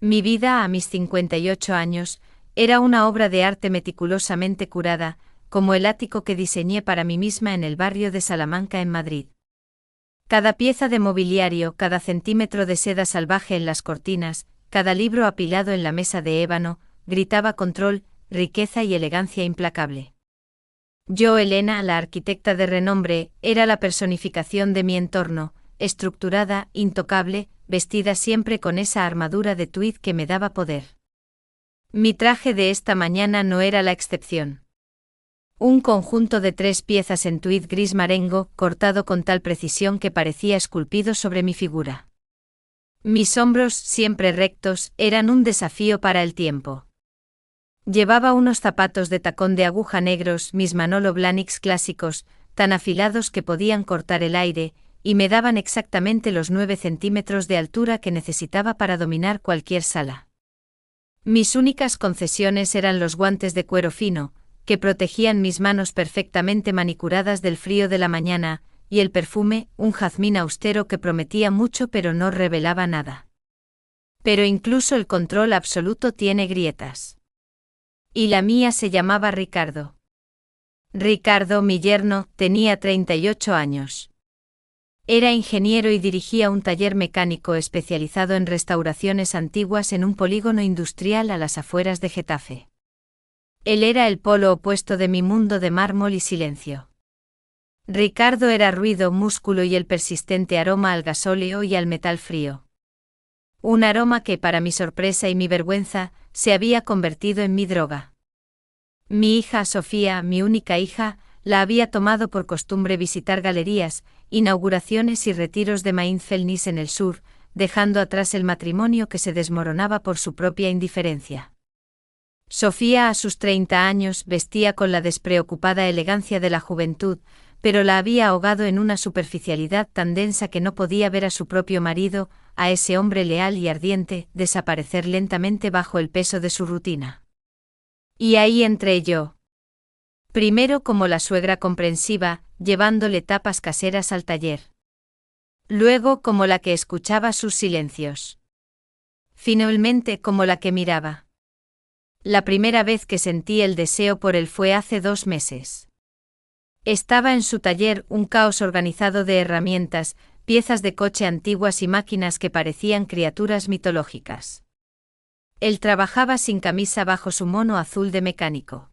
Mi vida a mis 58 años era una obra de arte meticulosamente curada, como el ático que diseñé para mí misma en el barrio de Salamanca en Madrid. Cada pieza de mobiliario, cada centímetro de seda salvaje en las cortinas, cada libro apilado en la mesa de ébano, gritaba control, riqueza y elegancia implacable. Yo, Elena, la arquitecta de renombre, era la personificación de mi entorno, estructurada, intocable, vestida siempre con esa armadura de tweed que me daba poder. Mi traje de esta mañana no era la excepción. Un conjunto de 3 piezas en tweed gris marengo, cortado con tal precisión que parecía esculpido sobre mi figura. Mis hombros, siempre rectos, eran un desafío para el tiempo. Llevaba unos zapatos de tacón de aguja negros, mis Manolo Blahniks clásicos, tan afilados que podían cortar el aire, y me daban exactamente los 9 centímetros de altura que necesitaba para dominar cualquier sala. Mis únicas concesiones eran los guantes de cuero fino, que protegían mis manos perfectamente manicuradas del frío de la mañana, y el perfume, un jazmín austero que prometía mucho pero no revelaba nada. Pero incluso el control absoluto tiene grietas. Y la mía se llamaba Ricardo. Ricardo, mi yerno, tenía 38 años. Era ingeniero y dirigía un taller mecánico especializado en restauraciones antiguas en un polígono industrial a las afueras de Getafe. Él era el polo opuesto de mi mundo de mármol y silencio. Ricardo era ruido, músculo y el persistente aroma al gasóleo y al metal frío. Un aroma que, para mi sorpresa y mi vergüenza, se había convertido en mi droga. Mi hija Sofía, mi única hija, la había tomado por costumbre visitar galerías, inauguraciones y retiros de Mainfeldnis en el sur, dejando atrás el matrimonio que se desmoronaba por su propia indiferencia. Sofía, a sus 30 años, vestía con la despreocupada elegancia de la juventud, pero la había ahogado en una superficialidad tan densa que no podía ver a su propio marido, a ese hombre leal y ardiente, desaparecer lentamente bajo el peso de su rutina. Y ahí entré yo. Primero como la suegra comprensiva, llevándole tapas caseras al taller. Luego como la que escuchaba sus silencios. Finalmente como la que miraba. La primera vez que sentí el deseo por él fue hace 2 meses. Estaba en su taller, un caos organizado de herramientas, piezas de coche antiguas y máquinas que parecían criaturas mitológicas. Él trabajaba sin camisa bajo su mono azul de mecánico.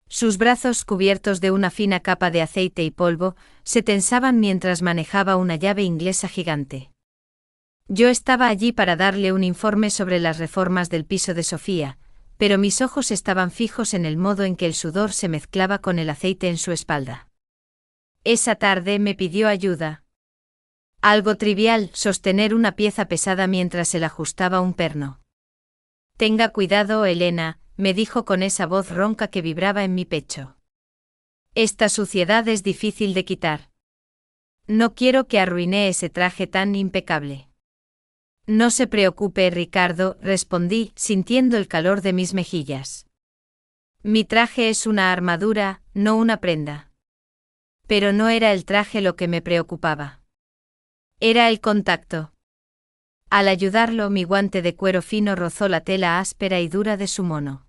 Sus brazos, cubiertos de una fina capa de aceite y polvo, se tensaban mientras manejaba una llave inglesa gigante. Yo estaba allí para darle un informe sobre las reformas del piso de Sofía, pero mis ojos estaban fijos en el modo en que el sudor se mezclaba con el aceite en su espalda. Esa tarde me pidió ayuda. Algo trivial, sostener una pieza pesada mientras él ajustaba un perno. Tenga cuidado, Elena, me dijo con esa voz ronca que vibraba en mi pecho. Esta suciedad es difícil de quitar. No quiero que arruine ese traje tan impecable. No se preocupe, Ricardo, respondí, sintiendo el calor de mis mejillas. Mi traje es una armadura, no una prenda. Pero no era el traje lo que me preocupaba. Era el contacto. Al ayudarlo, mi guante de cuero fino rozó la tela áspera y dura de su mono.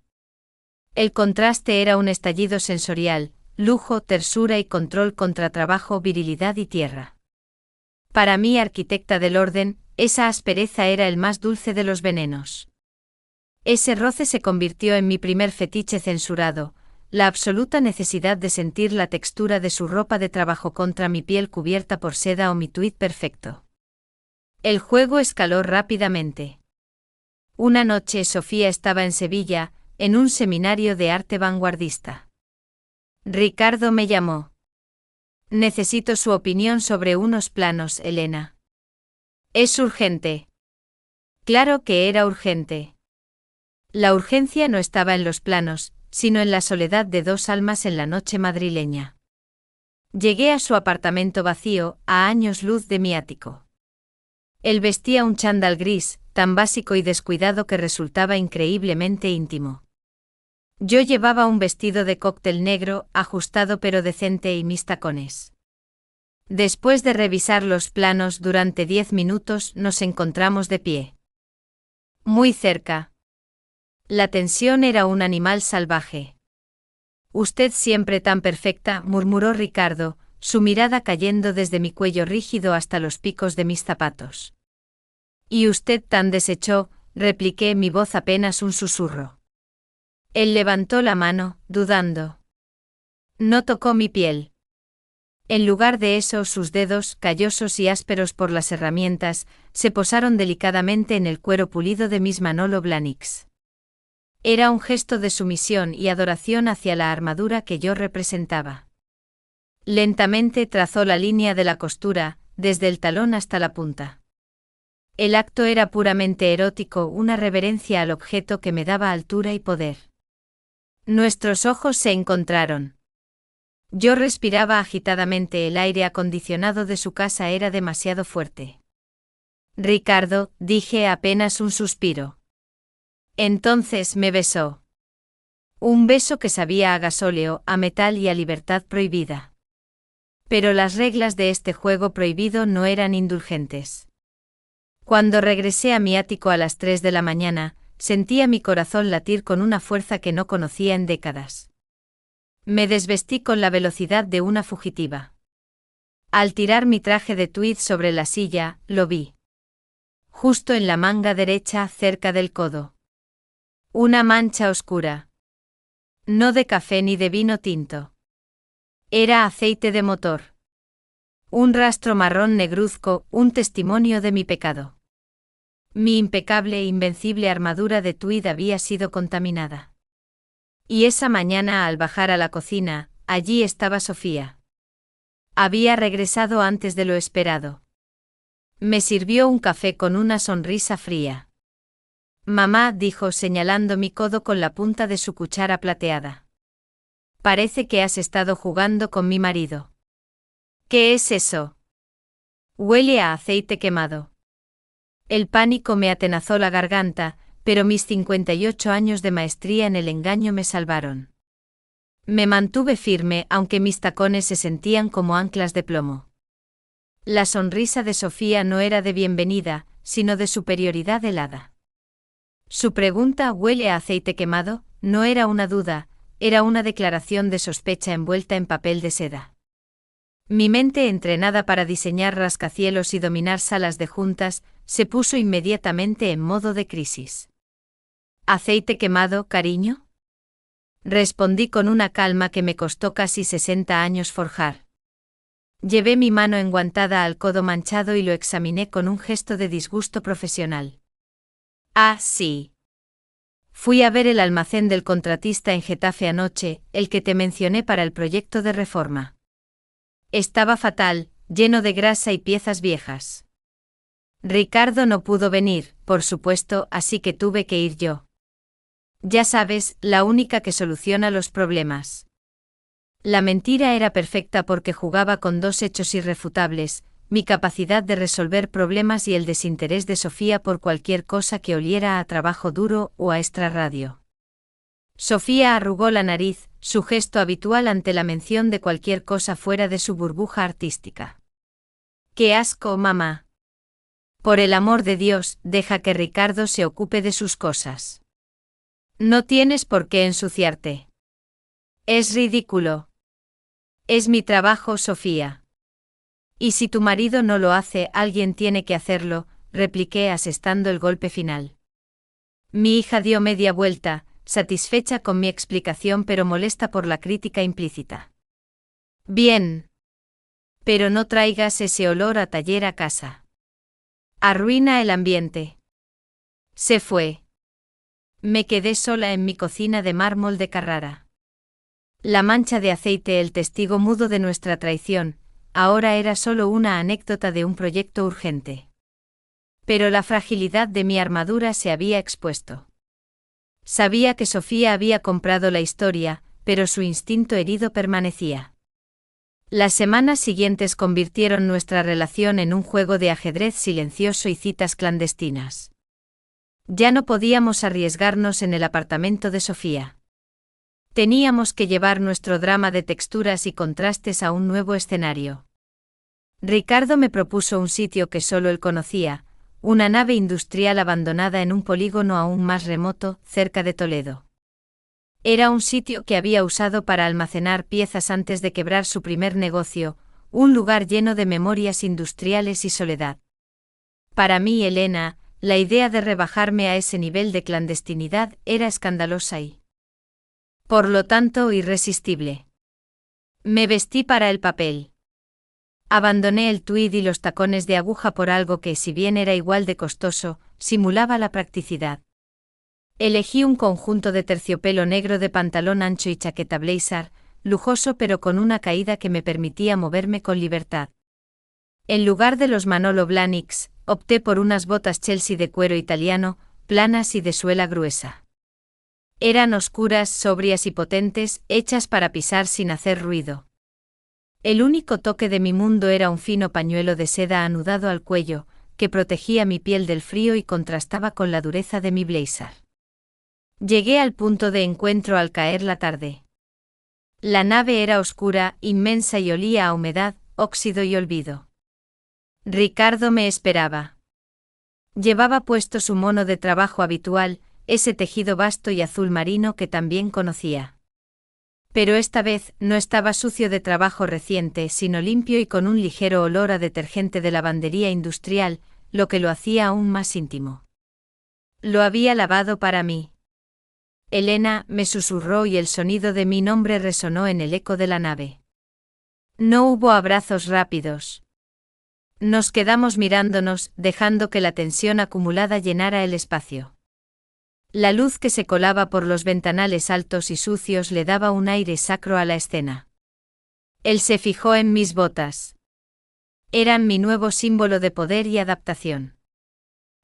El contraste era un estallido sensorial, lujo, tersura y control contra trabajo, virilidad y tierra. Para mí, arquitecta del orden, esa aspereza era el más dulce de los venenos. Ese roce se convirtió en mi primer fetiche censurado, la absoluta necesidad de sentir la textura de su ropa de trabajo contra mi piel cubierta por seda o mi tweed perfecto. El juego escaló rápidamente. Una noche Sofía estaba en Sevilla, en un seminario de arte vanguardista. Ricardo me llamó. Necesito su opinión sobre unos planos, Elena. Es urgente. Claro que era urgente. La urgencia no estaba en los planos, sino en la soledad de 2 almas en la noche madrileña. Llegué a su apartamento vacío, a años luz de mi ático. Él vestía un chándal gris, tan básico y descuidado que resultaba increíblemente íntimo. Yo llevaba un vestido de cóctel negro, ajustado pero decente y mis tacones. Después de revisar los planos durante 10 minutos nos encontramos de pie. Muy cerca. La tensión era un animal salvaje. Usted siempre tan perfecta, murmuró Ricardo, su mirada cayendo desde mi cuello rígido hasta los picos de mis zapatos. Y usted tan deshecho, repliqué, mi voz apenas un susurro. Él levantó la mano, dudando. No tocó mi piel. En lugar de eso, sus dedos, callosos y ásperos por las herramientas, se posaron delicadamente en el cuero pulido de mis Manolo Blahniks. Era un gesto de sumisión y adoración hacia la armadura que yo representaba. Lentamente trazó la línea de la costura, desde el talón hasta la punta. El acto era puramente erótico, una reverencia al objeto que me daba altura y poder. Nuestros ojos se encontraron. Yo respiraba agitadamente, el aire acondicionado de su casa era demasiado fuerte. Ricardo, dije apenas un suspiro. Entonces me besó. Un beso que sabía a gasóleo, a metal y a libertad prohibida. Pero las reglas de este juego prohibido no eran indulgentes. Cuando regresé a mi ático a las 3 de la mañana, sentía mi corazón latir con una fuerza que no conocía en décadas. Me desvestí con la velocidad de una fugitiva. Al tirar mi traje de tweed sobre la silla, lo vi. Justo en la manga derecha, cerca del codo. Una mancha oscura. No de café ni de vino tinto. Era aceite de motor. Un rastro marrón negruzco, un testimonio de mi pecado. Mi impecable e invencible armadura de tweed había sido contaminada. Y esa mañana al bajar a la cocina, allí estaba Sofía. Había regresado antes de lo esperado. Me sirvió un café con una sonrisa fría. Mamá, dijo señalando mi codo con la punta de su cuchara plateada. Parece que has estado jugando con mi marido. ¿Qué es eso? Huele a aceite quemado. El pánico me atenazó la garganta, pero mis 58 años de maestría en el engaño me salvaron. Me mantuve firme, aunque mis tacones se sentían como anclas de plomo. La sonrisa de Sofía no era de bienvenida, sino de superioridad helada. Su pregunta, ¿huele a aceite quemado?, no era una duda, era una declaración de sospecha envuelta en papel de seda. Mi mente, entrenada para diseñar rascacielos y dominar salas de juntas, se puso inmediatamente en modo de crisis. ¿Aceite quemado, cariño? Respondí con una calma que me costó casi 60 años forjar. Llevé mi mano enguantada al codo manchado y lo examiné con un gesto de disgusto profesional. Ah, sí. Fui a ver el almacén del contratista en Getafe anoche, el que te mencioné para el proyecto de reforma. Estaba fatal, lleno de grasa y piezas viejas. Ricardo no pudo venir, por supuesto, así que tuve que ir yo. Ya sabes, la única que soluciona los problemas. La mentira era perfecta porque jugaba con dos hechos irrefutables, mi capacidad de resolver problemas y el desinterés de Sofía por cualquier cosa que oliera a trabajo duro o a extrarradio. Sofía arrugó la nariz, su gesto habitual ante la mención de cualquier cosa fuera de su burbuja artística. ¡Qué asco, mamá! Por el amor de Dios, deja que Ricardo se ocupe de sus cosas. No tienes por qué ensuciarte. Es ridículo. Es mi trabajo, Sofía. Y si tu marido no lo hace, alguien tiene que hacerlo, repliqué asestando el golpe final. Mi hija dio media vuelta, satisfecha con mi explicación pero molesta por la crítica implícita. Bien. Pero no traigas ese olor a taller a casa. Arruina el ambiente. Se fue. Me quedé sola en mi cocina de mármol de Carrara. La mancha de aceite, el testigo mudo de nuestra traición, ahora era solo una anécdota de un proyecto urgente. Pero la fragilidad de mi armadura se había expuesto. Sabía que Sofía había comprado la historia, pero su instinto herido permanecía. Las semanas siguientes convirtieron nuestra relación en un juego de ajedrez silencioso y citas clandestinas. Ya no podíamos arriesgarnos en el apartamento de Sofía. Teníamos que llevar nuestro drama de texturas y contrastes a un nuevo escenario. Ricardo me propuso un sitio que solo él conocía, una nave industrial abandonada en un polígono aún más remoto, cerca de Toledo. Era un sitio que había usado para almacenar piezas antes de quebrar su primer negocio, un lugar lleno de memorias industriales y soledad. Para mí, Elena, la idea de rebajarme a ese nivel de clandestinidad era escandalosa y, por lo tanto, irresistible. Me vestí para el papel. Abandoné el tweed y los tacones de aguja por algo que, si bien era igual de costoso, simulaba la practicidad. Elegí un conjunto de terciopelo negro de pantalón ancho y chaqueta blazer, lujoso pero con una caída que me permitía moverme con libertad. En lugar de los Manolo Blahniks, opté por unas botas Chelsea de cuero italiano, planas y de suela gruesa. Eran oscuras, sobrias y potentes, hechas para pisar sin hacer ruido. El único toque de mi mundo era un fino pañuelo de seda anudado al cuello, que protegía mi piel del frío y contrastaba con la dureza de mi blazer. Llegué al punto de encuentro al caer la tarde. La nave era oscura, inmensa y olía a humedad, óxido y olvido. Ricardo me esperaba. Llevaba puesto su mono de trabajo habitual, ese tejido vasto y azul marino que también conocía. Pero esta vez no estaba sucio de trabajo reciente, sino limpio y con un ligero olor a detergente de lavandería industrial, lo que lo hacía aún más íntimo. Lo había lavado para mí. Elena, me susurró y el sonido de mi nombre resonó en el eco de la nave. No hubo abrazos rápidos. Nos quedamos mirándonos, dejando que la tensión acumulada llenara el espacio. La luz que se colaba por los ventanales altos y sucios le daba un aire sacro a la escena. Él se fijó en mis botas. Eran mi nuevo símbolo de poder y adaptación.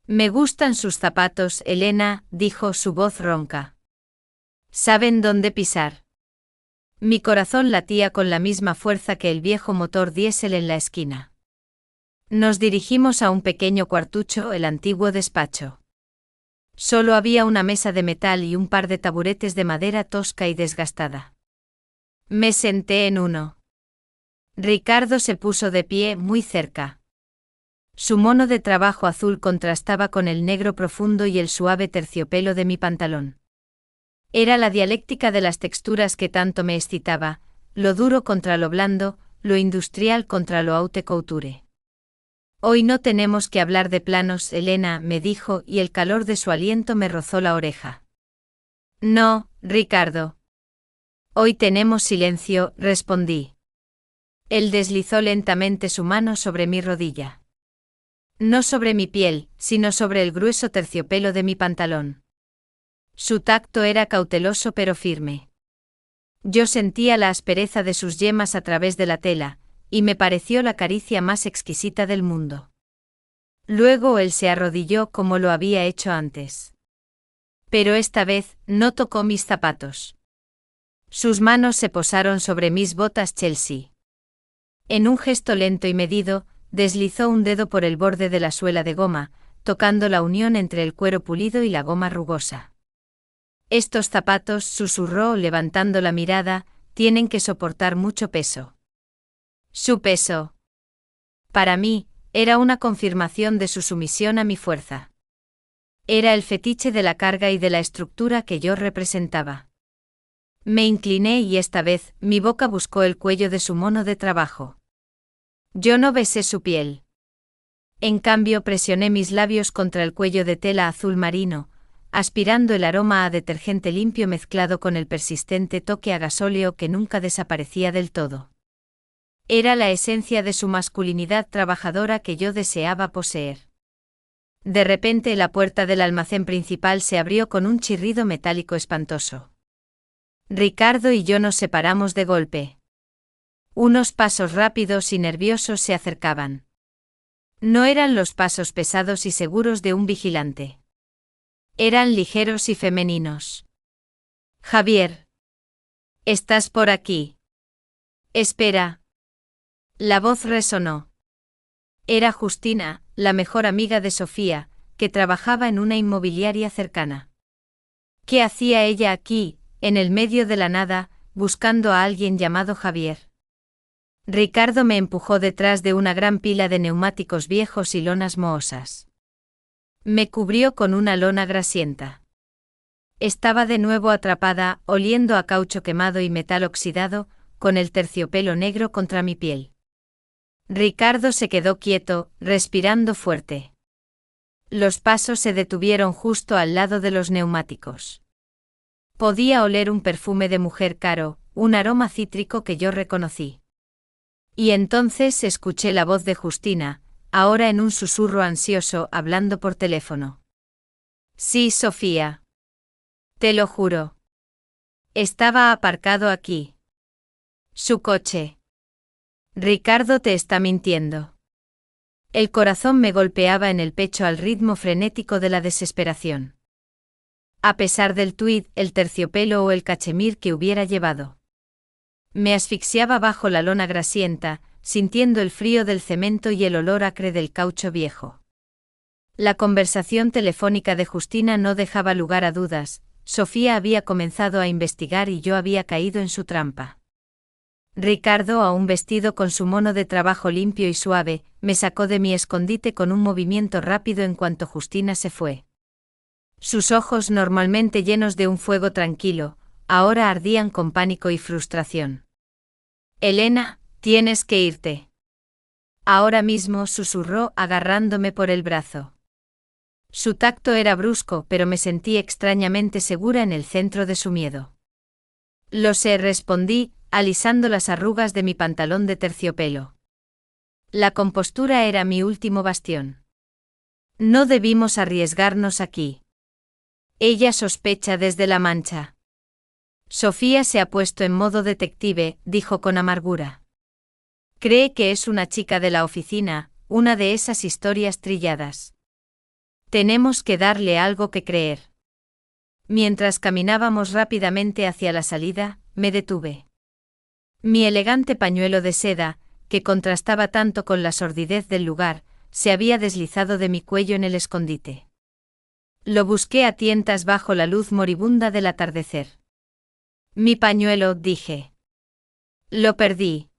Me gustan sus zapatos, Elena, dijo su voz ronca. Saben dónde pisar. Mi corazón latía con la misma fuerza que el viejo motor diésel en la esquina. Nos dirigimos a un pequeño cuartucho, el antiguo despacho. Solo había una mesa de metal y un par de taburetes de madera tosca y desgastada. Me senté en uno. Ricardo se puso de pie muy cerca. Su mono de trabajo azul contrastaba con el negro profundo y el suave terciopelo de mi pantalón. Era la dialéctica de las texturas que tanto me excitaba, lo duro contra lo blando, lo industrial contra lo haute couture. Hoy no tenemos que hablar de planos, Elena, me dijo, y el calor de su aliento me rozó la oreja. No, Ricardo. Hoy tenemos silencio, respondí. Él deslizó lentamente su mano sobre mi rodilla. No sobre mi piel, sino sobre el grueso terciopelo de mi pantalón. Su tacto era cauteloso pero firme. Yo sentía la aspereza de sus yemas a través de la tela, y me pareció la caricia más exquisita del mundo. Luego él se arrodilló como lo había hecho antes. Pero esta vez no tocó mis zapatos. Sus manos se posaron sobre mis botas Chelsea. En un gesto lento y medido, deslizó un dedo por el borde de la suela de goma, tocando la unión entre el cuero pulido y la goma rugosa. Estos zapatos, susurró levantando la mirada, tienen que soportar mucho peso. Su peso. Para mí, era una confirmación de su sumisión a mi fuerza. Era el fetiche de la carga y de la estructura que yo representaba. Me incliné y esta vez, mi boca buscó el cuello de su mono de trabajo. Yo no besé su piel. En cambio, presioné mis labios contra el cuello de tela azul marino, aspirando el aroma a detergente limpio mezclado con el persistente toque a gasóleo que nunca desaparecía del todo. Era la esencia de su masculinidad trabajadora que yo deseaba poseer. De repente la puerta del almacén principal se abrió con un chirrido metálico espantoso. Ricardo y yo nos separamos de golpe. Unos pasos rápidos y nerviosos se acercaban. No eran los pasos pesados y seguros de un vigilante. Eran ligeros y femeninos. Javier. ¿Estás por aquí? Espera. La voz resonó. Era Justina, la mejor amiga de Sofía, que trabajaba en una inmobiliaria cercana. ¿Qué hacía ella aquí, en el medio de la nada, buscando a alguien llamado Javier? Ricardo me empujó detrás de una gran pila de neumáticos viejos y lonas mohosas. Me cubrió con una lona grasienta. Estaba de nuevo atrapada, oliendo a caucho quemado y metal oxidado, con el terciopelo negro contra mi piel. Ricardo se quedó quieto, respirando fuerte. Los pasos se detuvieron justo al lado de los neumáticos. Podía oler un perfume de mujer caro, un aroma cítrico que yo reconocí. Y entonces escuché la voz de Justina, ahora en un susurro ansioso, hablando por teléfono. Sí, Sofía. Te lo juro. Estaba aparcado aquí. Su coche. Ricardo te está mintiendo. El corazón me golpeaba en el pecho al ritmo frenético de la desesperación. A pesar del tuit, el terciopelo o el cachemir que hubiera llevado. Me asfixiaba bajo la lona grasienta, sintiendo el frío del cemento y el olor acre del caucho viejo. La conversación telefónica de Justina no dejaba lugar a dudas. Sofía había comenzado a investigar y yo había caído en su trampa. Ricardo, aún vestido con su mono de trabajo limpio y suave, me sacó de mi escondite con un movimiento rápido en cuanto Justina se fue. Sus ojos, normalmente llenos de un fuego tranquilo, ahora ardían con pánico y frustración. Elena, tienes que irte. Ahora mismo, susurró agarrándome por el brazo. Su tacto era brusco, pero me sentí extrañamente segura en el centro de su miedo. Lo sé, respondí, alisando las arrugas de mi pantalón de terciopelo. La compostura era mi último bastión. No debimos arriesgarnos aquí. Ella sospecha desde la mancha. Sofía se ha puesto en modo detective, dijo con amargura. Cree que es una chica de la oficina, una de esas historias trilladas. Tenemos que darle algo que creer. Mientras caminábamos rápidamente hacia la salida, me detuve. Mi elegante pañuelo de seda, que contrastaba tanto con la sordidez del lugar, se había deslizado de mi cuello en el escondite. Lo busqué a tientas bajo la luz moribunda del atardecer. Mi pañuelo, dije. Lo perdí.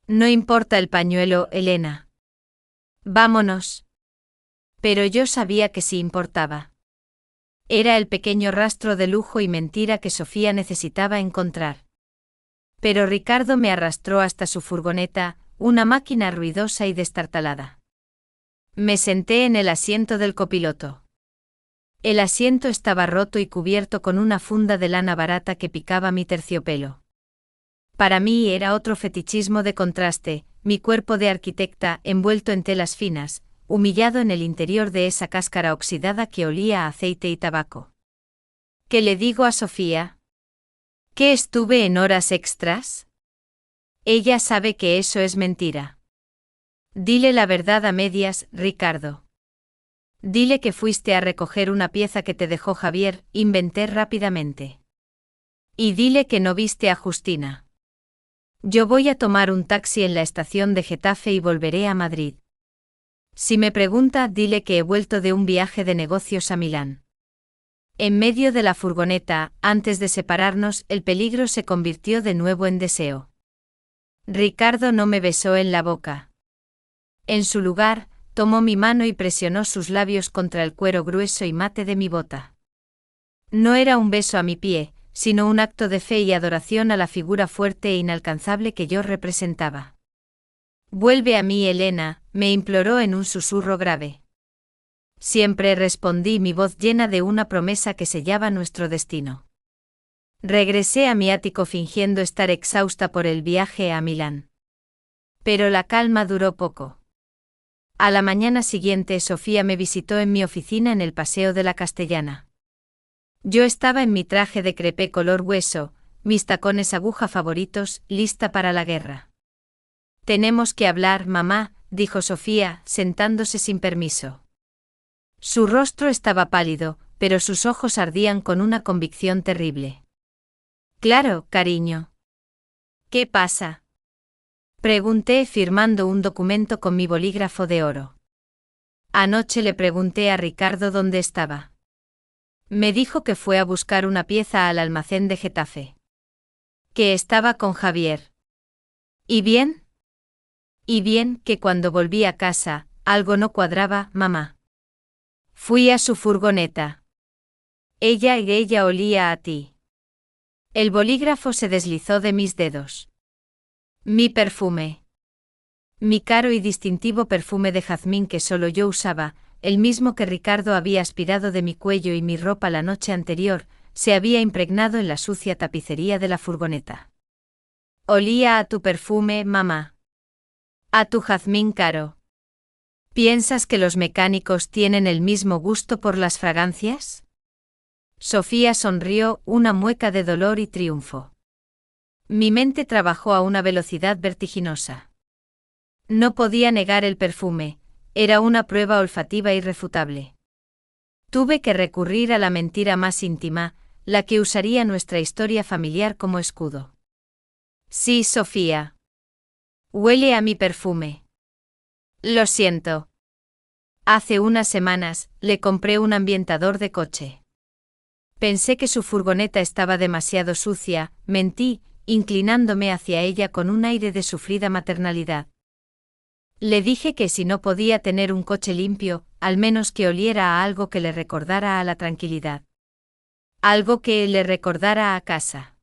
No importa el pañuelo, Elena. Vámonos. Pero yo sabía que sí importaba. Era el pequeño rastro de lujo y mentira que Sofía necesitaba encontrar. Pero Ricardo me arrastró hasta su furgoneta, una máquina ruidosa y destartalada. Me senté en el asiento del copiloto. El asiento estaba roto y cubierto con una funda de lana barata que picaba mi terciopelo. Para mí era otro fetichismo de contraste, mi cuerpo de arquitecta envuelto en telas finas, humillado en el interior de esa cáscara oxidada que olía a aceite y tabaco. ¿Qué le digo a Sofía? ¿Que estuve en horas extras? Ella sabe que eso es mentira. Dile la verdad a medias, Ricardo. Dile que fuiste a recoger una pieza que te dejó Javier, inventé rápidamente. Y dile que no viste a Justina. Yo voy a tomar un taxi en la estación de Getafe y volveré a Madrid. Si me pregunta, dile que he vuelto de un viaje de negocios a Milán. En medio de la furgoneta, antes de separarnos, el peligro se convirtió de nuevo en deseo. Ricardo no me besó en la boca. En su lugar, tomó mi mano y presionó sus labios contra el cuero grueso y mate de mi bota. No era un beso a mi pie, sino un acto de fe y adoración a la figura fuerte e inalcanzable que yo representaba. Vuelve a mí, Elena, me imploró en un susurro grave. Siempre, respondí, mi voz llena de una promesa que sellaba nuestro destino. Regresé a mi ático fingiendo estar exhausta por el viaje a Milán. Pero la calma duró poco. A la mañana siguiente Sofía me visitó en mi oficina en el Paseo de la Castellana. Yo estaba en mi traje de crepé color hueso, mis tacones aguja favoritos, lista para la guerra. Tenemos que hablar, mamá, dijo Sofía, sentándose sin permiso. Su rostro estaba pálido, pero sus ojos ardían con una convicción terrible. Claro, cariño. ¿Qué pasa? Pregunté firmando un documento con mi bolígrafo de oro. Anoche le pregunté a Ricardo dónde estaba. Me dijo que fue a buscar una pieza al almacén de Getafe. Que estaba con Javier. ¿Y bien? Y bien, que cuando volví a casa, algo no cuadraba, mamá. Fui a su furgoneta. Ella olía a ti. El bolígrafo se deslizó de mis dedos. Mi perfume. Mi caro y distintivo perfume de jazmín que solo yo usaba, el mismo que Ricardo había aspirado de mi cuello y mi ropa la noche anterior, se había impregnado en la sucia tapicería de la furgoneta. Olía a tu perfume, mamá. A tu jazmín caro. ¿Piensas que los mecánicos tienen el mismo gusto por las fragancias? Sofía sonrió, una mueca de dolor y triunfo. Mi mente trabajó a una velocidad vertiginosa. No podía negar el perfume, era una prueba olfativa irrefutable. Tuve que recurrir a la mentira más íntima, la que usaría nuestra historia familiar como escudo. Sí, Sofía. Huele a mi perfume. Lo siento. Hace unas semanas, le compré un ambientador de coche. Pensé que su furgoneta estaba demasiado sucia, mentí, inclinándome hacia ella con un aire de sufrida maternalidad. Le dije que si no podía tener un coche limpio, al menos que oliera a algo que le recordara a la tranquilidad. Algo que le recordara a casa.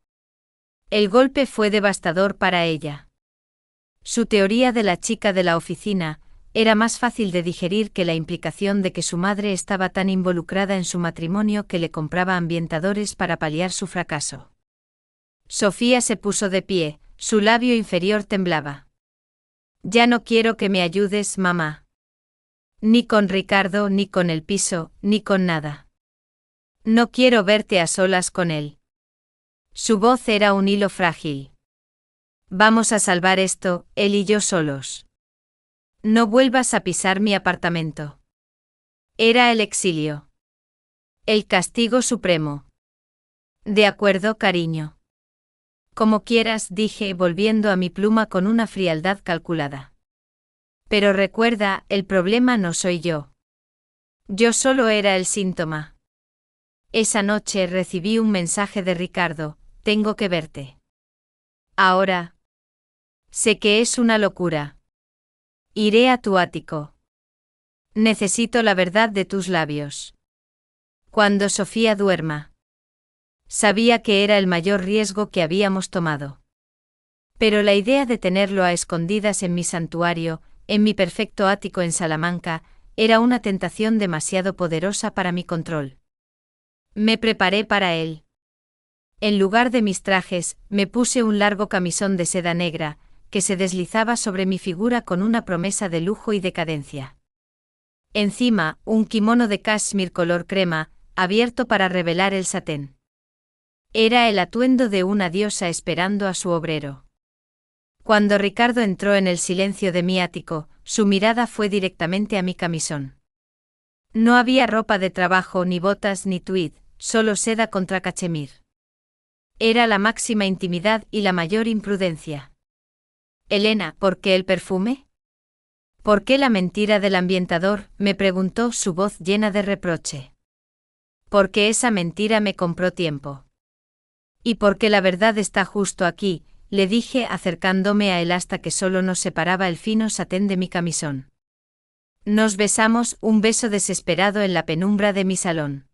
El golpe fue devastador para ella. Su teoría de la chica de la oficina era más fácil de digerir que la implicación de que su madre estaba tan involucrada en su matrimonio que le compraba ambientadores para paliar su fracaso. Sofía se puso de pie, su labio inferior temblaba. Ya no quiero que me ayudes, mamá. Ni con Ricardo, ni con el piso, ni con nada. No quiero verte a solas con él. Su voz era un hilo frágil. Vamos a salvar esto, él y yo solos. No vuelvas a pisar mi apartamento. Era el exilio. El castigo supremo. De acuerdo, cariño. Como quieras, dije, volviendo a mi pluma con una frialdad calculada. Pero recuerda, el problema no soy yo. Yo solo era el síntoma. Esa noche recibí un mensaje de Ricardo, tengo que verte. Ahora. Sé que es una locura. Iré a tu ático. Necesito la verdad de tus labios. Cuando Sofía duerma. Sabía que era el mayor riesgo que habíamos tomado. Pero la idea de tenerlo a escondidas en mi santuario, en mi perfecto ático en Salamanca, era una tentación demasiado poderosa para mi control. Me preparé para él. En lugar de mis trajes, me puse un largo camisón de seda negra, que se deslizaba sobre mi figura con una promesa de lujo y decadencia. Encima, un kimono de cashmere color crema, abierto para revelar el satén. Era el atuendo de una diosa esperando a su obrero. Cuando Ricardo entró en el silencio de mi ático, su mirada fue directamente a mi camisón. No había ropa de trabajo, ni botas, ni tweed, solo seda contra cachemir. Era la máxima intimidad y la mayor imprudencia. Elena, ¿por qué el perfume? ¿Por qué la mentira del ambientador?, me preguntó, su voz llena de reproche. Porque esa mentira me compró tiempo. Y porque la verdad está justo aquí, le dije acercándome a él hasta que solo nos separaba el fino satén de mi camisón. Nos besamos, un beso desesperado en la penumbra de mi salón.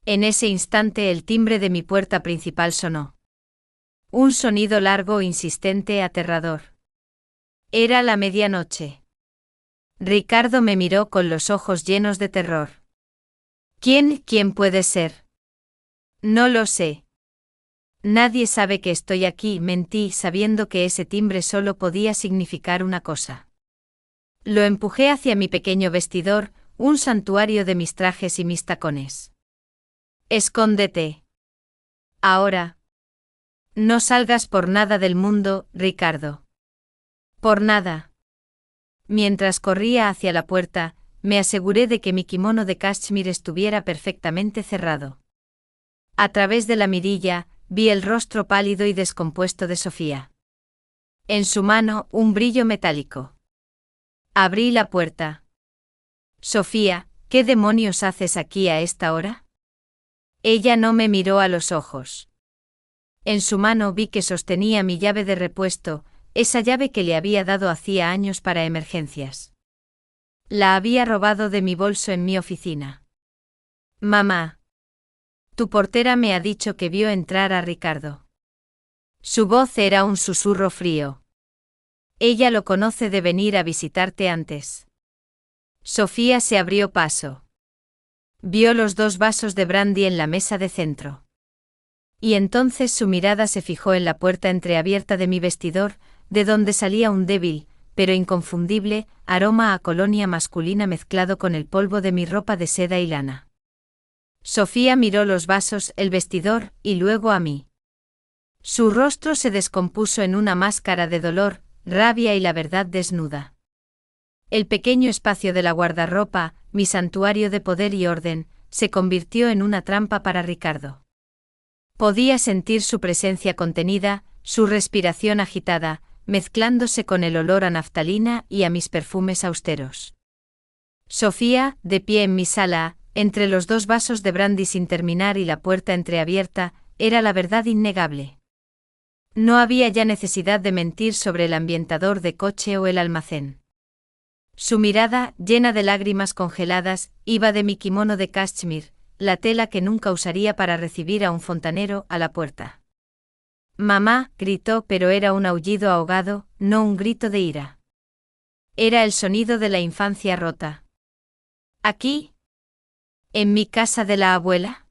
En ese instante el timbre de mi puerta principal sonó. Un sonido largo, insistente, aterrador. Era la medianoche. Ricardo me miró con los ojos llenos de terror. ¿Quién puede ser? No lo sé. Nadie sabe que estoy aquí, mentí, sabiendo que ese timbre solo podía significar una cosa. Lo empujé hacia mi pequeño vestidor, un santuario de mis trajes y mis tacones. Escóndete. Ahora. No salgas por nada del mundo, Ricardo. Por nada. Mientras corría hacia la puerta, me aseguré de que mi kimono de cashmere estuviera perfectamente cerrado. A través de la mirilla, vi el rostro pálido y descompuesto de Sofía. En su mano, un brillo metálico. Abrí la puerta. Sofía, ¿qué demonios haces aquí a esta hora? Ella no me miró a los ojos. En su mano vi que sostenía mi llave de repuesto, esa llave que le había dado hacía años para emergencias. La había robado de mi bolso en mi oficina. Mamá. Tu portera me ha dicho que vio entrar a Ricardo. Su voz era un susurro frío. Ella lo conoce de venir a visitarte antes. Sofía se abrió paso. Vio los 2 vasos de brandy en la mesa de centro. Y entonces su mirada se fijó en la puerta entreabierta de mi vestidor, de donde salía un débil, pero inconfundible, aroma a colonia masculina mezclado con el polvo de mi ropa de seda y lana. Sofía miró los vasos, el vestidor, y luego a mí. Su rostro se descompuso en una máscara de dolor, rabia y la verdad desnuda. El pequeño espacio de la guardarropa, mi santuario de poder y orden, se convirtió en una trampa para Ricardo. Podía sentir su presencia contenida, su respiración agitada, mezclándose con el olor a naftalina y a mis perfumes austeros. Sofía, de pie en mi sala, entre los 2 vasos de brandy sin terminar y la puerta entreabierta, era la verdad innegable. No había ya necesidad de mentir sobre el ambientador de coche o el almacén. Su mirada, llena de lágrimas congeladas, iba de mi kimono de cashmere, la tela que nunca usaría para recibir a un fontanero, a la puerta. Mamá, gritó, pero era un aullido ahogado, no un grito de ira. Era el sonido de la infancia rota. ¿Aquí? ¿En mi casa de la abuela?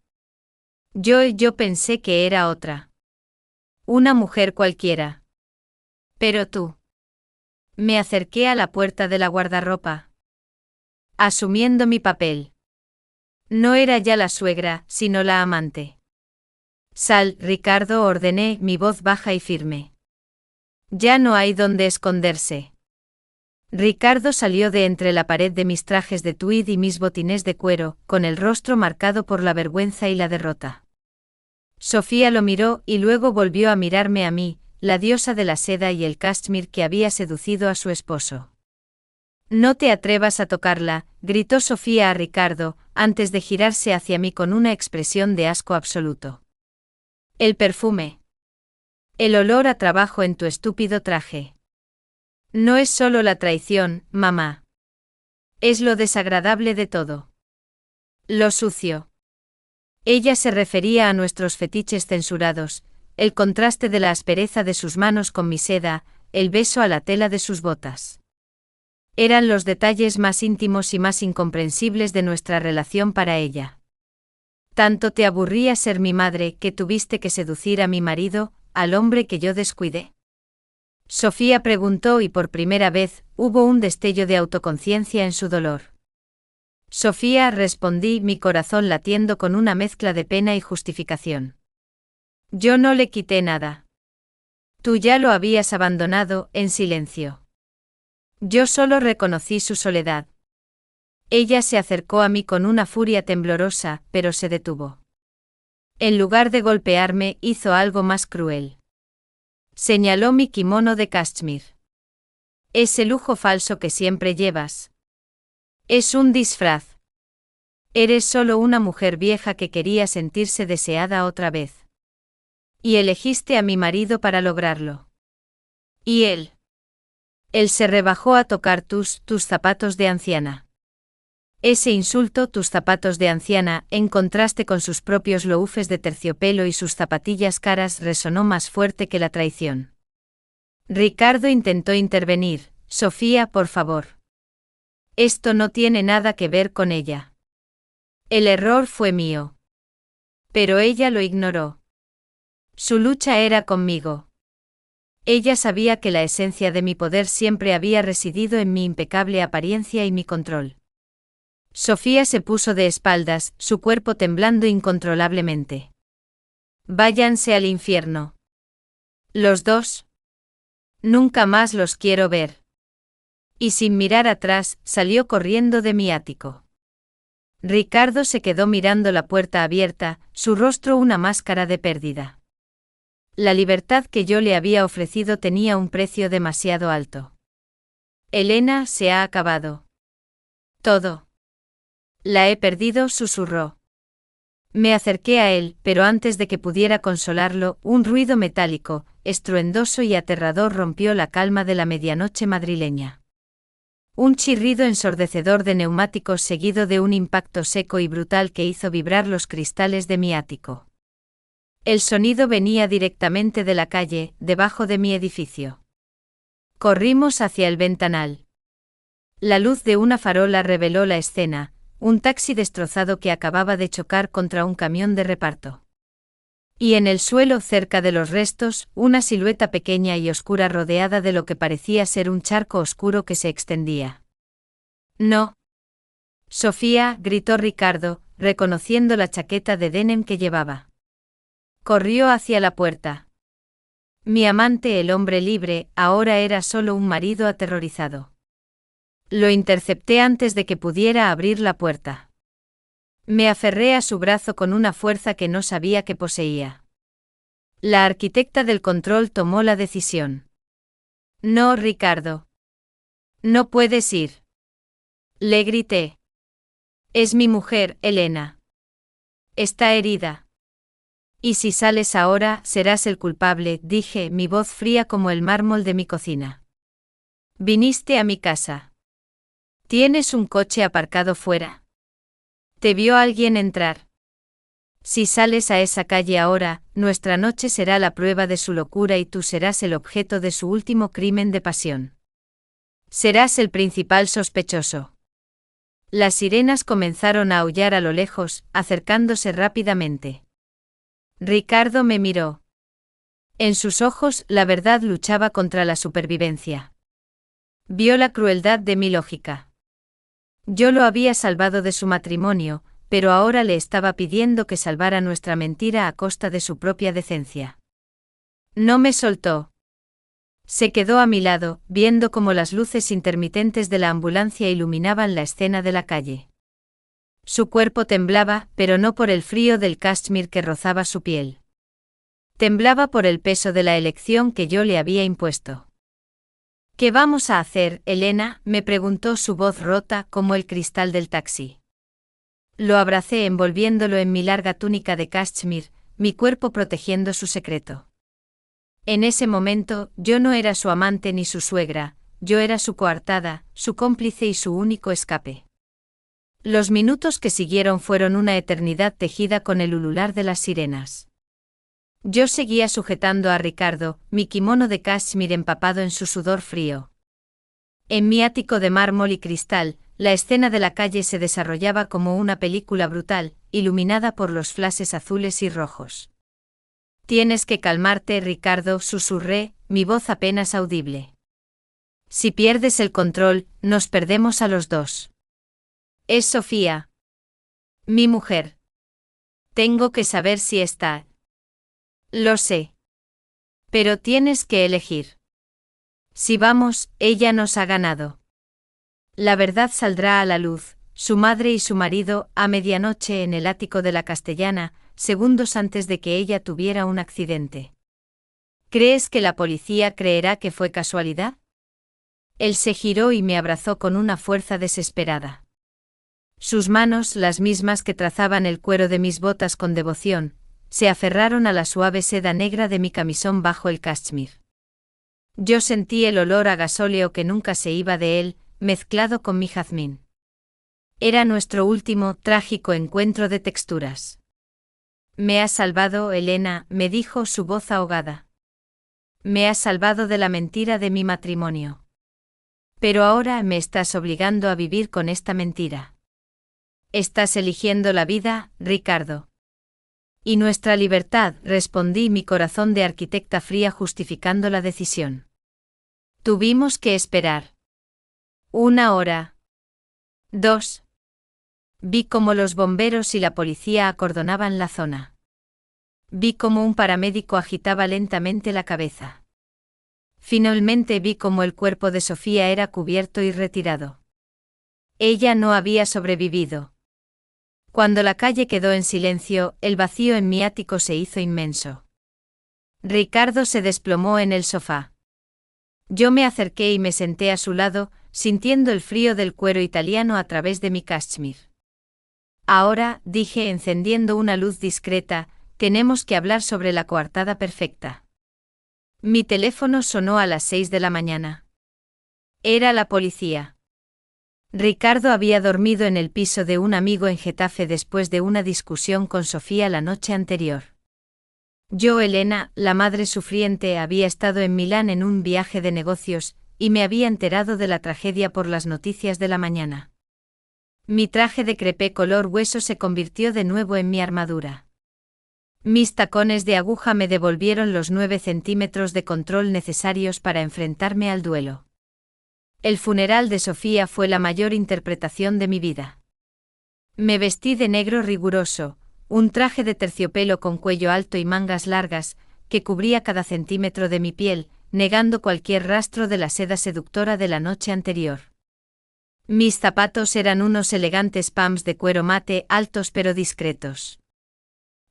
Yo pensé que era otra. Una mujer cualquiera. Pero tú. Me acerqué a la puerta de la guardarropa. Asumiendo mi papel. No era ya la suegra, sino la amante. Sal, Ricardo, ordené, mi voz baja y firme. Ya no hay donde esconderse. Ricardo salió de entre la pared de mis trajes de tweed y mis botines de cuero, con el rostro marcado por la vergüenza y la derrota. Sofía lo miró y luego volvió a mirarme a mí, la diosa de la seda y el cashmere que había seducido a su esposo. No te atrevas a tocarla, gritó Sofía a Ricardo, antes de girarse hacia mí con una expresión de asco absoluto. El perfume. El olor a trabajo en tu estúpido traje. No es solo la traición, mamá. Es lo desagradable de todo. Lo sucio. Ella se refería a nuestros fetiches censurados, el contraste de la aspereza de sus manos con mi seda, el beso a la tela de sus botas. Eran los detalles más íntimos y más incomprensibles de nuestra relación para ella. Tanto te aburría ser mi madre que tuviste que seducir a mi marido, al hombre que yo descuidé. Sofía preguntó y por primera vez hubo un destello de autoconciencia en su dolor. Sofía, respondí, mi corazón latiendo con una mezcla de pena y justificación. Yo no le quité nada. Tú ya lo habías abandonado, en silencio. Yo solo reconocí su soledad. Ella se acercó a mí con una furia temblorosa, pero se detuvo. En lugar de golpearme, hizo algo más cruel. Señaló mi kimono de cashmere. Ese lujo falso que siempre llevas. Es un disfraz. Eres solo una mujer vieja que quería sentirse deseada otra vez. Y elegiste a mi marido para lograrlo. ¿Y él? Él se rebajó a tocar tus zapatos de anciana. Ese insulto, tus zapatos de anciana, en contraste con sus propios loufes de terciopelo y sus zapatillas caras, resonó más fuerte que la traición. Ricardo intentó intervenir. Sofía, por favor. Esto no tiene nada que ver con ella. El error fue mío. Pero ella lo ignoró. Su lucha era conmigo. Ella sabía que la esencia de mi poder siempre había residido en mi impecable apariencia y mi control. Sofía se puso de espaldas, su cuerpo temblando incontrolablemente. Váyanse al infierno. Los 2. Nunca más los quiero ver. Y sin mirar atrás, salió corriendo de mi ático. Ricardo se quedó mirando la puerta abierta, su rostro una máscara de pérdida. La libertad que yo le había ofrecido tenía un precio demasiado alto. Elena, se ha acabado. Todo. La he perdido, susurró. Me acerqué a él, pero antes de que pudiera consolarlo, un ruido metálico, estruendoso y aterrador rompió la calma de la medianoche madrileña. Un chirrido ensordecedor de neumáticos seguido de un impacto seco y brutal que hizo vibrar los cristales de mi ático. El sonido venía directamente de la calle, debajo de mi edificio. Corrimos hacia el ventanal. La luz de una farola reveló la escena, un taxi destrozado que acababa de chocar contra un camión de reparto. Y en el suelo, cerca de los restos, una silueta pequeña y oscura rodeada de lo que parecía ser un charco oscuro que se extendía. «No. Sofía», gritó Ricardo, reconociendo la chaqueta de denim que llevaba. Corrió hacia la puerta. Mi amante, el hombre libre, ahora era solo un marido aterrorizado. Lo intercepté antes de que pudiera abrir la puerta. Me aferré a su brazo con una fuerza que no sabía que poseía. La arquitecta del control tomó la decisión. «No, Ricardo. No puedes ir». Le grité. «Es mi mujer, Elena. Está herida. Y si sales ahora, serás el culpable», dije, mi voz fría como el mármol de mi cocina. «Viniste a mi casa. ¿Tienes un coche aparcado fuera? ¿Te vio alguien entrar? Si sales a esa calle ahora, nuestra noche será la prueba de su locura y tú serás el objeto de su último crimen de pasión. Serás el principal sospechoso». Las sirenas comenzaron a aullar a lo lejos, acercándose rápidamente. Ricardo me miró. En sus ojos, la verdad luchaba contra la supervivencia. Vio la crueldad de mi lógica. Yo lo había salvado de su matrimonio, pero ahora le estaba pidiendo que salvara nuestra mentira a costa de su propia decencia. No me soltó. Se quedó a mi lado, viendo cómo las luces intermitentes de la ambulancia iluminaban la escena de la calle. Su cuerpo temblaba, pero no por el frío del cashmere que rozaba su piel. Temblaba por el peso de la elección que yo le había impuesto. «¿Qué vamos a hacer, Elena?», me preguntó su voz rota como el cristal del taxi. Lo abracé envolviéndolo en mi larga túnica de cashmere, mi cuerpo protegiendo su secreto. En ese momento, yo no era su amante ni su suegra, yo era su coartada, su cómplice y su único escape. Los minutos que siguieron fueron una eternidad tejida con el ulular de las sirenas. Yo seguía sujetando a Ricardo, mi kimono de cashmere empapado en su sudor frío. En mi ático de mármol y cristal, la escena de la calle se desarrollaba como una película brutal, iluminada por los flashes azules y rojos. «Tienes que calmarte, Ricardo», susurré, mi voz apenas audible. «Si pierdes el control, nos perdemos a los dos». «Es Sofía. Mi mujer. Tengo que saber si está». «Lo sé. Pero tienes que elegir. Si vamos, ella nos ha ganado. La verdad saldrá a la luz, su madre y su marido, a medianoche en el ático de la Castellana, segundos antes de que ella tuviera un accidente. ¿Crees que la policía creerá que fue casualidad?». Él se giró y me abrazó con una fuerza desesperada. Sus manos, las mismas que trazaban el cuero de mis botas con devoción, se aferraron a la suave seda negra de mi camisón bajo el cashmere. Yo sentí el olor a gasóleo que nunca se iba de él, mezclado con mi jazmín. Era nuestro último, trágico encuentro de texturas. «Me has salvado, Elena», me dijo su voz ahogada. «Me has salvado de la mentira de mi matrimonio. Pero ahora me estás obligando a vivir con esta mentira. Estás eligiendo la vida, Ricardo». «Y nuestra libertad», respondí, mi corazón de arquitecta fría justificando la decisión. Tuvimos que esperar. 1 hora. 2. Vi cómo los bomberos y la policía acordonaban la zona. Vi cómo un paramédico agitaba lentamente la cabeza. Finalmente vi cómo el cuerpo de Sofía era cubierto y retirado. Ella no había sobrevivido. Cuando la calle quedó en silencio, el vacío en mi ático se hizo inmenso. Ricardo se desplomó en el sofá. Yo me acerqué y me senté a su lado, sintiendo el frío del cuero italiano a través de mi cashmere. «Ahora», dije encendiendo una luz discreta, «tenemos que hablar sobre la coartada perfecta». Mi teléfono sonó a las 6 de la mañana. Era la policía. Ricardo había dormido en el piso de un amigo en Getafe después de una discusión con Sofía la noche anterior. Yo, Elena, la madre sufriente, había estado en Milán en un viaje de negocios, y me había enterado de la tragedia por las noticias de la mañana. Mi traje de crepé color hueso se convirtió de nuevo en mi armadura. Mis tacones de aguja me devolvieron los 9 centímetros de control necesarios para enfrentarme al duelo. El funeral de Sofía fue la mayor interpretación de mi vida. Me vestí de negro riguroso, un traje de terciopelo con cuello alto y mangas largas, que cubría cada centímetro de mi piel, negando cualquier rastro de la seda seductora de la noche anterior. Mis zapatos eran unos elegantes pumps de cuero mate, altos pero discretos.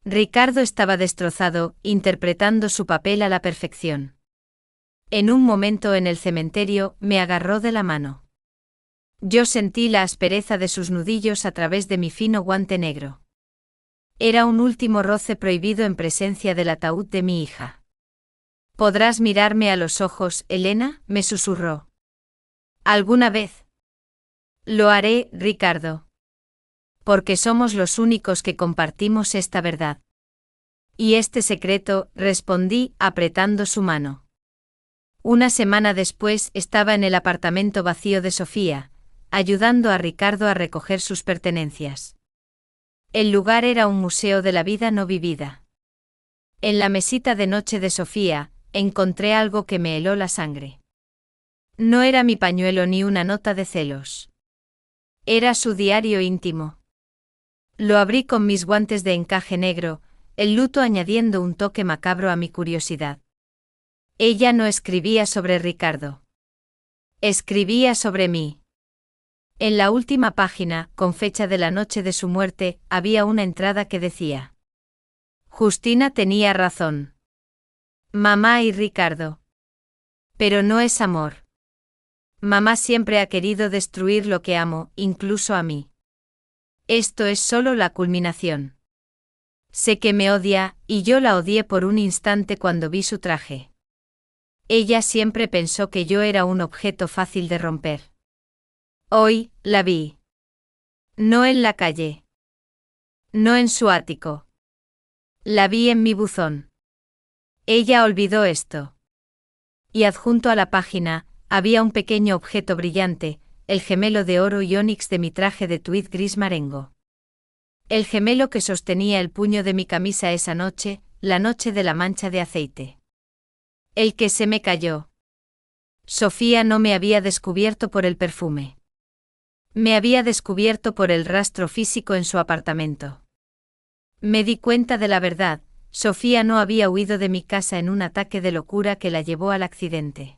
Ricardo estaba destrozado, interpretando su papel a la perfección. En un momento en el cementerio, me agarró de la mano. Yo sentí la aspereza de sus nudillos a través de mi fino guante negro. Era un último roce prohibido en presencia del ataúd de mi hija. «¿Podrás mirarme a los ojos, Elena?», me susurró. «¿Alguna vez?» «Lo haré, Ricardo. Porque somos los únicos que compartimos esta verdad». «Y este secreto», respondí, apretando su mano. Una semana después estaba en el apartamento vacío de Sofía, ayudando a Ricardo a recoger sus pertenencias. El lugar era un museo de la vida no vivida. En la mesita de noche de Sofía, encontré algo que me heló la sangre. No era mi pañuelo ni una nota de celos. Era su diario íntimo. Lo abrí con mis guantes de encaje negro, el luto añadiendo un toque macabro a mi curiosidad. Ella no escribía sobre Ricardo. Escribía sobre mí. En la última página, con fecha de la noche de su muerte, había una entrada que decía: Justina tenía razón. Mamá y Ricardo. Pero no es amor. Mamá siempre ha querido destruir lo que amo, incluso a mí. Esto es solo la culminación. Sé que me odia, y yo la odié por un instante cuando vi su traje. Ella siempre pensó que yo era un objeto fácil de romper. Hoy, la vi. No en la calle. No en su ático. La vi en mi buzón. Ella olvidó esto. Y adjunto a la página, había un pequeño objeto brillante, el gemelo de oro y ónix de mi traje de tweed gris marengo. El gemelo que sostenía el puño de mi camisa esa noche, la noche de la mancha de aceite. El que se me cayó. Sofía no me había descubierto por el perfume. Me había descubierto por el rastro físico en su apartamento. Me di cuenta de la verdad, Sofía no había huido de mi casa en un ataque de locura que la llevó al accidente.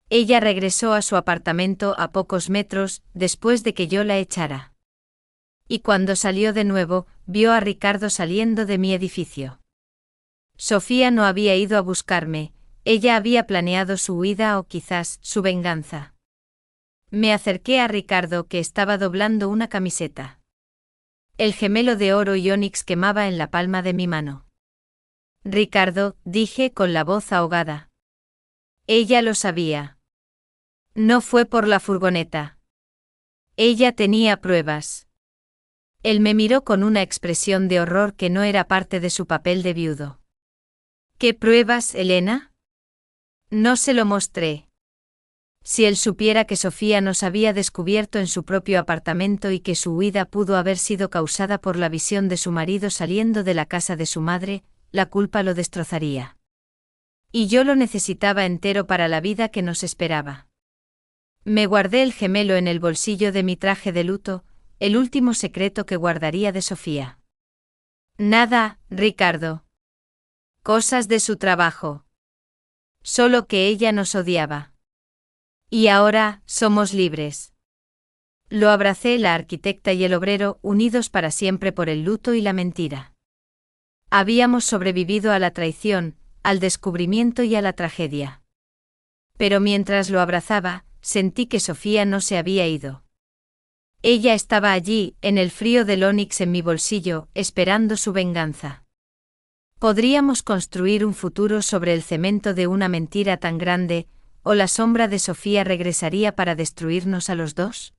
Ella regresó a su apartamento a pocos metros después de que yo la echara. Y cuando salió de nuevo, vio a Ricardo saliendo de mi edificio. Sofía no había ido a buscarme, ella había planeado su huida o quizás su venganza. Me acerqué a Ricardo que estaba doblando una camiseta. El gemelo de oro y ónix quemaba en la palma de mi mano. Ricardo, dije con la voz ahogada. Ella lo sabía. No fue por la furgoneta. Ella tenía pruebas. Él me miró con una expresión de horror que no era parte de su papel de viudo. ¿Qué pruebas, Elena? No se lo mostré. Si él supiera que Sofía nos había descubierto en su propio apartamento y que su huida pudo haber sido causada por la visión de su marido saliendo de la casa de su madre, la culpa lo destrozaría. Y yo lo necesitaba entero para la vida que nos esperaba. Me guardé el gemelo en el bolsillo de mi traje de luto, el último secreto que guardaría de Sofía. Nada, Ricardo. Cosas de su trabajo. Solo que ella nos odiaba. Y ahora, somos libres. Lo abracé la arquitecta y el obrero, unidos para siempre por el luto y la mentira. Habíamos sobrevivido a la traición, al descubrimiento y a la tragedia. Pero mientras lo abrazaba, sentí que Sofía no se había ido. Ella estaba allí, en el frío del ónix en mi bolsillo, esperando su venganza. ¿Podríamos construir un futuro sobre el cemento de una mentira tan grande, o la sombra de Sofía regresaría para destruirnos a los dos?